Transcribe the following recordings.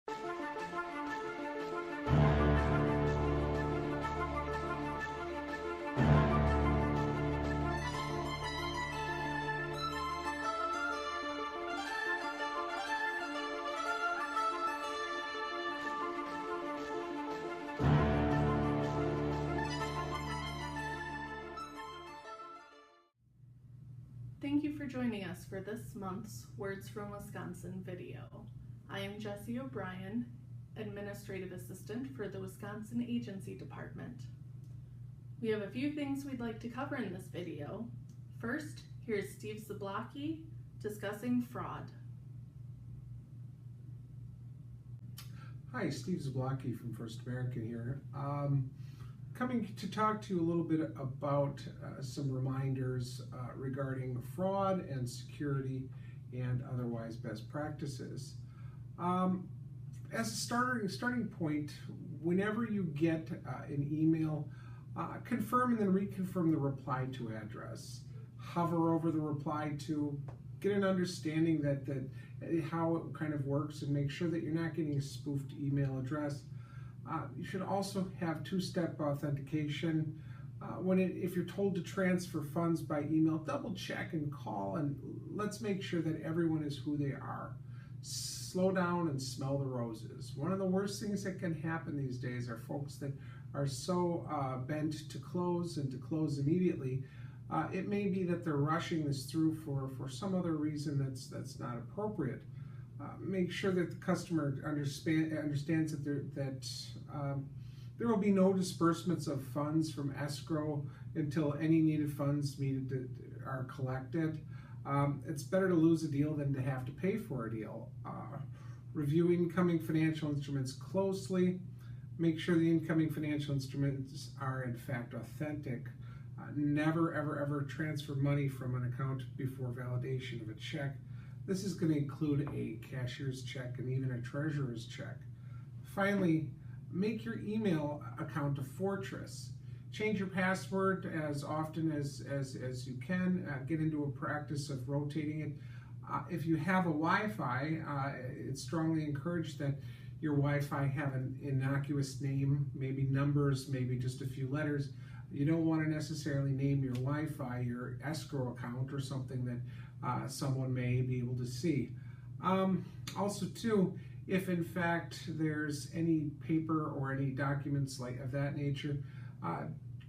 Thank you for joining us for this month's Words from Wisconsin video. I am Jessie O'Brien, Administrative Assistant for the Wisconsin Agency Department. We have a few things we'd like to cover in this video. First, here's Steve Zablocki discussing fraud. Hi, Steve Zablocki from First American here. Coming to talk to you a little bit about some reminders regarding fraud and security and otherwise best practices. As a starting point, whenever you get an email, confirm and then reconfirm the reply to address. Hover over the reply to, get an understanding that how it kind of works, and make sure that you're not getting a spoofed email address. You should also have two-step authentication. If you're told to transfer funds by email, double check and call, and let's make sure that everyone is who they are. Slow down and smell the roses. One of the worst things that can happen these days are folks that are so bent to close and to close immediately. It may be that they're rushing this through for some other reason that's not appropriate. Make sure that the customer understands that there will be no disbursements of funds from escrow until any needed funds are collected. It's better to lose a deal than to have to pay for a deal. Review incoming financial instruments closely. Make sure the incoming financial instruments are in fact authentic. Never ever transfer money from an account before validation of a check. This is going to include a cashier's check and even a treasurer's check. Finally, make your email account a fortress. Change your password as often as you can. Get into a practice of rotating it. If you have a Wi-Fi, it's strongly encouraged that your Wi-Fi have an innocuous name, maybe numbers, maybe just a few letters. You don't want to necessarily name your Wi-Fi your escrow account or something that someone may be able to see. Also too, if in fact there's any paper or any documents of that nature,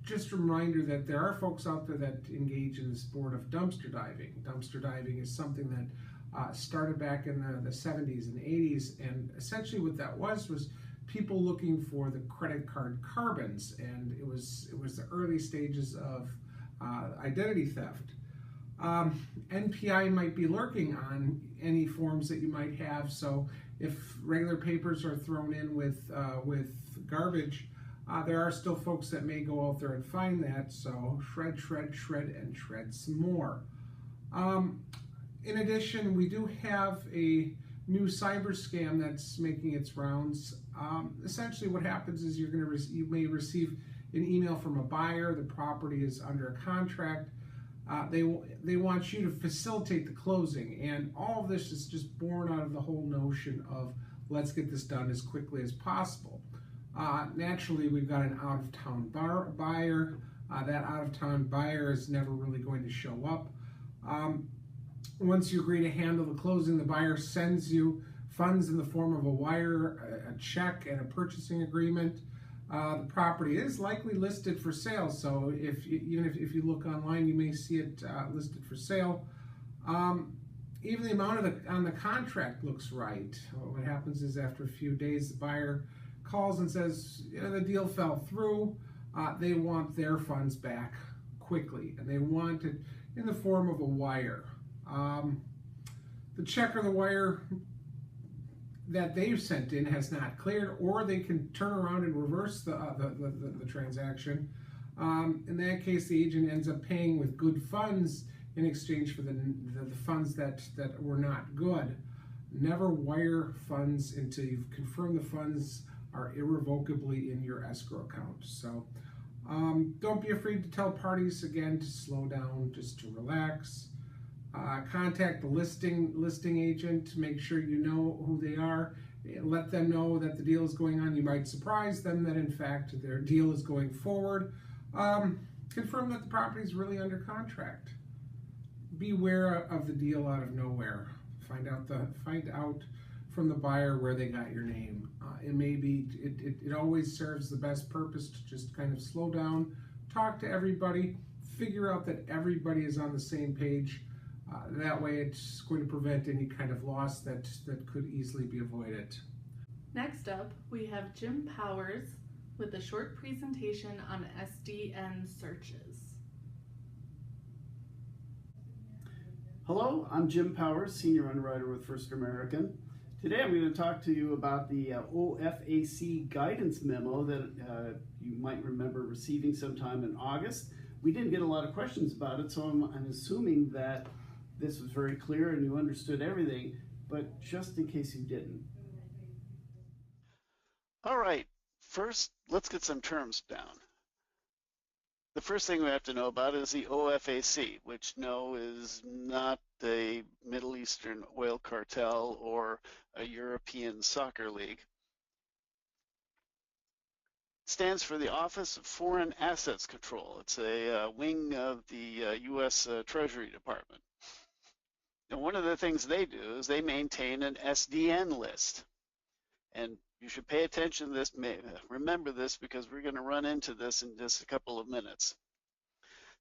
just a reminder that there are folks out there that engage in the sport of dumpster diving. Dumpster diving is something that started back in the 70s and 80s, and essentially what that was people looking for the credit card carbons, and it was the early stages of identity theft. NPI might be lurking on any forms that you might have, so if regular papers are thrown in with garbage, there are still folks that may go out there and find that, so shred, and shred some more. In addition, we do have a new cyber scam that's making its rounds. Essentially what happens is you may receive an email from a buyer, the property is under a contract, they want you to facilitate the closing, and all of this is just born out of the whole notion of let's get this done as quickly as possible. Naturally, we've got an out-of-town buyer. That out-of-town buyer is never really going to show up. Once you agree to handle the closing, the buyer sends you funds in the form of a wire, a check, and a purchasing agreement. The property is likely listed for sale, so even if you look online, you may see it listed for sale. Even the amount on the contract looks right. What happens is after a few days, the buyer calls and says, the deal fell through. They want their funds back quickly, and they want it in the form of a wire. The check or the wire that they've sent in has not cleared, or they can turn around and reverse the transaction. In that case, the agent ends up paying with good funds in exchange for the funds that were not good. Never wire funds until you've confirmed the funds are irrevocably in your escrow account. So don't be afraid to tell parties again to slow down, just to relax. Contact the listing agent to make sure you know who they are let them know that the deal is going on. You might surprise them that in fact their deal is going forward. Confirm that the property is really under contract. Beware of the deal out of nowhere. Find out from the buyer where they got your name. It always serves the best purpose to just kind of slow down, talk to everybody, figure out that everybody is on the same page. That way it's going to prevent any kind of loss that could easily be avoided. Next up, we have Jim Powers with a short presentation on SDN Searches. Hello, I'm Jim Powers, Senior Underwriter with First American. Today I'm going to talk to you about the OFAC guidance memo that you might remember receiving sometime in August. We didn't get a lot of questions about it, so I'm assuming that this was very clear and you understood everything, but just in case you didn't. All right, first let's get some terms down. The first thing we have to know about is the OFAC, which is not a Middle Eastern oil cartel or a European soccer league. It stands for the Office of Foreign Assets Control. It's a wing of the U.S. Treasury Department. And one of the things they do is they maintain an SDN list. And you should pay attention to this, remember this, because we're going to run into this in just a couple of minutes.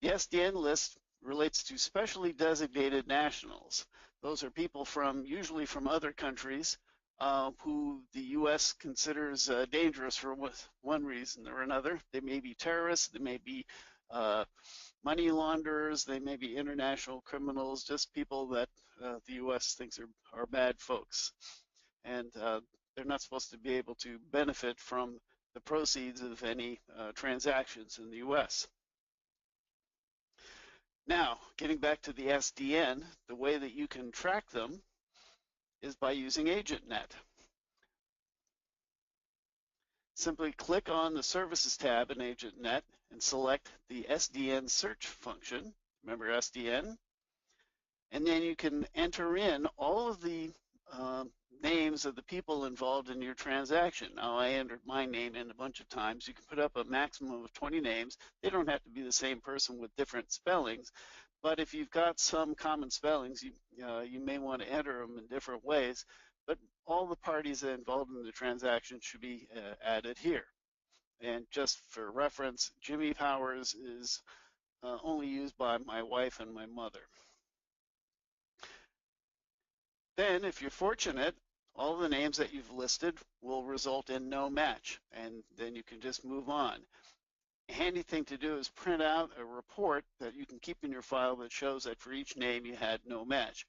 The SDN list relates to specially designated nationals. Those are people usually from other countries who the U.S. considers dangerous for one reason or another. They may be terrorists, they may be money launderers, they may be international criminals, just people that the U.S. thinks are bad folks. And they're not supposed to be able to benefit from the proceeds of any transactions in the U.S. Now, getting back to the SDN, the way that you can track them is by using AgentNet. Simply click on the Services tab in AgentNet and select the SDN search function. Remember SDN? And then you can enter in all of the names of the people involved in your transaction. Now, I entered my name in a bunch of times. You can put up a maximum of 20 names. They don't have to be the same person with different spellings, but if you've got some common spellings, you may want to enter them in different ways, but all the parties involved in the transaction should be added here. And just for reference, Jimmy Powers is only used by my wife and my mother. Then, if you're fortunate, all the names that you've listed will result in no match, and then you can just move on. A handy thing to do is print out a report that you can keep in your file that shows that for each name you had no match.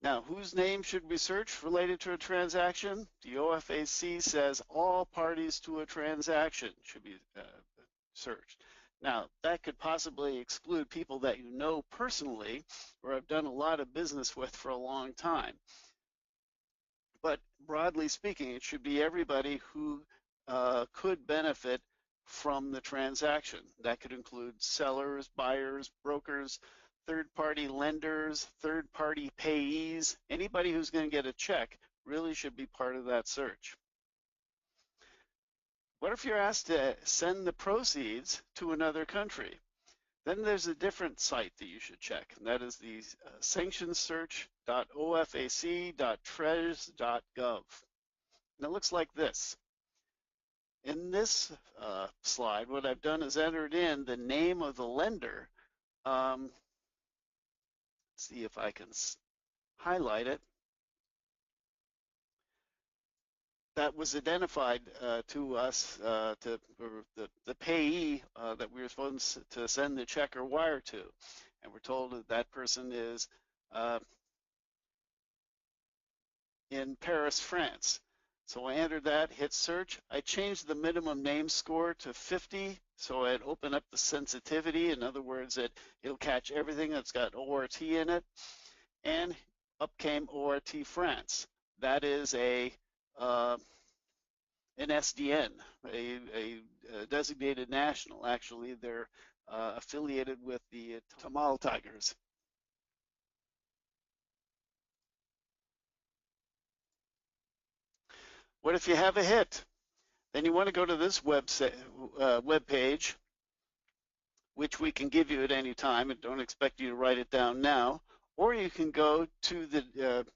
Now, whose name should we search related to a transaction? The OFAC says all parties to a transaction should be searched. Now, that could possibly exclude people that you know personally or have done a lot of business with for a long time. But broadly speaking, it should be everybody who could benefit from the transaction. That could include sellers, buyers, brokers, third-party lenders, third-party payees. Anybody who's going to get a check really should be part of that search. What if you're asked to send the proceeds to another country? Then there's a different site that you should check, and that is the sanctionsearch.ofac.treas.gov. And it looks like this. In this slide, what I've done is entered in the name of the lender. Let's see if I can highlight it. That was identified to us, to the payee that we were supposed to send the check or wire to. And we're told that that person is in Paris, France. So I entered that, hit search. I changed the minimum name score to 50, so I'd open up the sensitivity. In other words, it'll catch everything that's got ORT in it. And up came ORT France. That is an SDN, a designated national. Actually, they're affiliated with the Tamil Tigers. What if you have a hit? Then you want to go to this web page, which we can give you at any time, and don't expect you to write it down now. Or you can go to the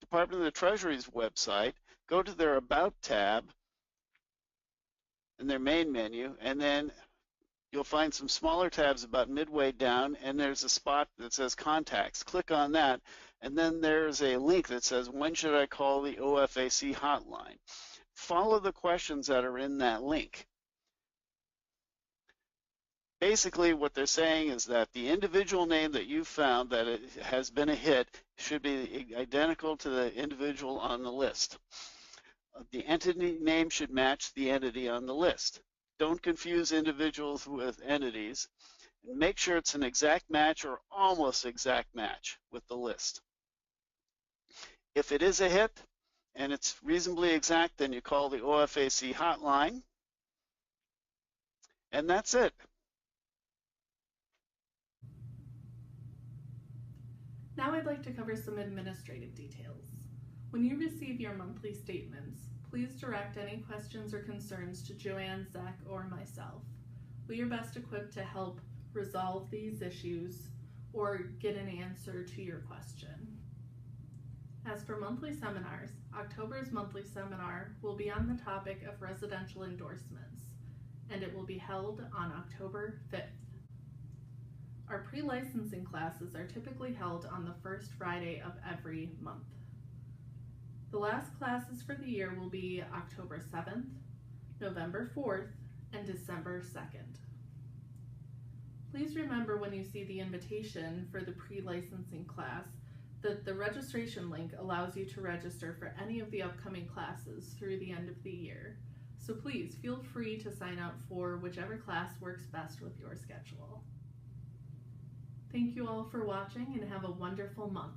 Department of the Treasury's website, go to their About tab in their main menu, and then you'll find some smaller tabs about midway down, and there's a spot that says Contacts. Click on that, and then there's a link that says, when should I call the OFAC hotline? Follow the questions that are in that link. Basically, what they're saying is that the individual name that you found that it has been a hit should be identical to the individual on the list. The entity name should match the entity on the list. Don't confuse individuals with entities. Make sure it's an exact match or almost exact match with the list. If it is a hit and it's reasonably exact, then you call the OFAC hotline, and that's it. Now I'd like to cover some administrative details. When you receive your monthly statements, please direct any questions or concerns to Joanne, Zach, or myself. We are best equipped to help resolve these issues or get an answer to your question. As for monthly seminars, October's monthly seminar will be on the topic of residential endorsements, and it will be held on October 5th. Our pre-licensing classes are typically held on the first Friday of every month. The last classes for the year will be October 7th, November 4th, and December 2nd. Please remember when you see the invitation for the pre-licensing class that the registration link allows you to register for any of the upcoming classes through the end of the year. So please feel free to sign up for whichever class works best with your schedule. Thank you all for watching and have a wonderful month.